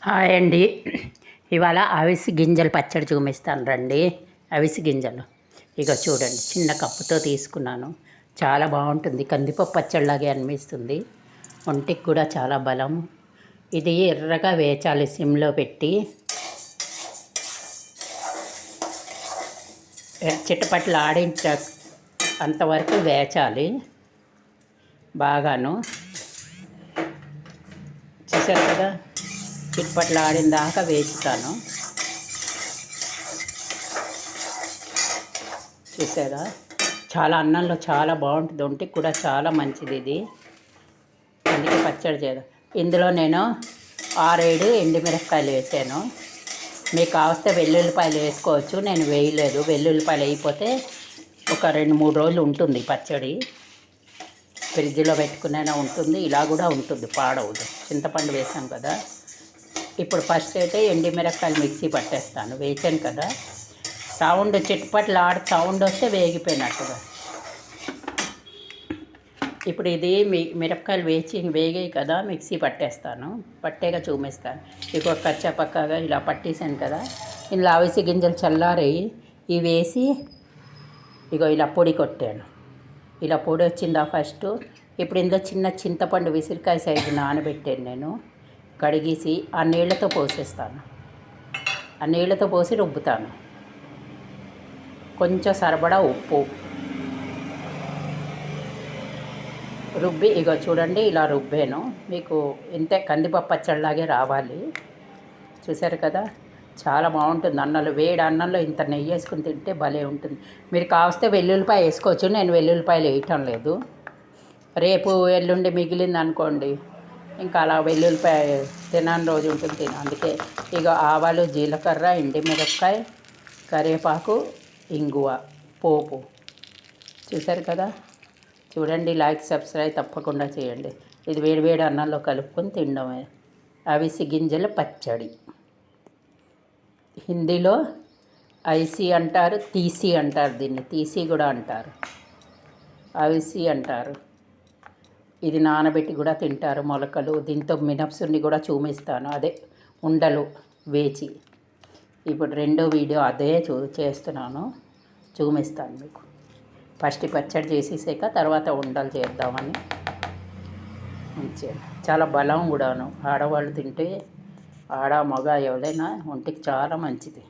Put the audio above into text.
Hi అండి. ఇవాళ అవిసి గింజలు పచ్చడి చూపిస్తాను రండి. అవిసి గింజలు ఇక చూడండి, చిన్న కప్పుతో తీసుకున్నాను. చాలా బాగుంటుంది, కందిపప్పు పచ్చడిలాగే అనిపిస్తుంది. ఒంటికి కూడా చాలా బలం. ఇది ఎర్రగా వేచాలి సిమ్లో పెట్టి. చిట్టపట్లు ఆడించ అంతవరకు వేచాలి బాగాను. చూసారు కదా, చిట్పట్లు ఆడిన దాకా వేస్తాను. చూసారా, చాలా అన్నంలో చాలా బాగుంటుంది, ఒంటికి కూడా చాలా మంచిది ఇది. అందుకే పచ్చడి చేద్దాం. ఇందులో నేను 6-7 ఎండుమిరపకాయలు వేసాను. మీకు కావస్తే వెల్లుల్లిపాయలు వేసుకోవచ్చు, నేను వేయలేదు. వెల్లుల్లిపాయలు అయిపోతే ఒక 2-3 రోజులు ఉంటుంది పచ్చడి. ఫ్రిడ్జ్లో పెట్టుకునైనా ఉంటుంది, ఇలా కూడా ఉంటుంది, పాడవదు. చింతపండు వేసాం కదా. ఇప్పుడు ఫస్ట్ అయితే ఎండుమిరపకాయలు మిక్సీ పట్టేస్తాను. వేసాను కదా, సౌండ్ చిట్పట్లు సౌండ్ వస్తే వేగిపోయినట్టుగా. ఇప్పుడు ఇది మిరపకాయలు వేగాయి కదా, మిక్సీ పట్టేస్తాను. పట్టేగా చూపిస్తాను. ఇక కచ్చా పక్కగా ఇలా పట్టేసాను కదా. ఇలా అవిసి గింజలు చల్లారాయి, ఇవి వేసి ఇగో ఇలా పొడి కొట్టాను. ఇలా పొడి వచ్చిందా ఫస్ట్. ఇప్పుడు ఇందులో చిన్న చింతపండు విసిరికాయ సైజు నానబెట్టాను నేను. కడిగేసి ఆ నీళ్ళతో పోసేస్తాను. ఆ నీళ్ళతో పోసి రుబ్బుతాను. కొంచెం సరిపడా ఉప్పు రుబ్బి ఇగో చూడండి, ఇలా రుబ్బాను. మీకు ఇంతే, కందిపప్పు పచ్చడిలాగే రావాలి. చూసారు కదా, చాలా బాగుంటుంది. అన్నంలో, వేడి అన్నంలో ఇంత నెయ్యి వేసుకుని తింటే భలే ఉంటుంది. మీరు కావస్తే వెల్లుల్లిపాయ వేసుకోవచ్చు, నేను వెల్లుల్లిపాయలు వేయటం లేదు. రేపు ఎల్లుండి మిగిలింది అనుకోండి, ఇంకా అలా వెల్లుల్లిపాయ తినని రోజు ఉంటుంది. అందుకే ఇక ఆవాలు, జీలకర్ర, ఎండుమిరపకాయ, కరివేపాకు, ఇంగువ, పోపు. చూసారు కదా, చూడండి. లైక్, సబ్స్క్రైబ్ తప్పకుండా చేయండి. ఇది వేడివేడి అన్నంలో కలుపుకొని తినడమే. అవిసి గింజల పచ్చడి. హిందీలో ఐసి అంటారు, తీసి అంటారు, దీన్ని తీసి కూడా అంటారు, అవిసి అంటారు. ఇది నానబెట్టి కూడా తింటారు, మొలకలు. దీంతో మినప్సుని కూడా చూపిస్తాను, అదే ఉండలు వేచి. ఇప్పుడు రెండో వీడియో అదే చేస్తున్నాను, చూపిస్తాను మీకు. ఫస్ట్ పచ్చడి చేసేసాక తర్వాత ఉండలు చేద్దామని. చాలా బలం కూడాను. ఆడవాళ్ళు తింటే, ఆడ మగ ఎవరైనా ఒంటికి చాలా మంచిది.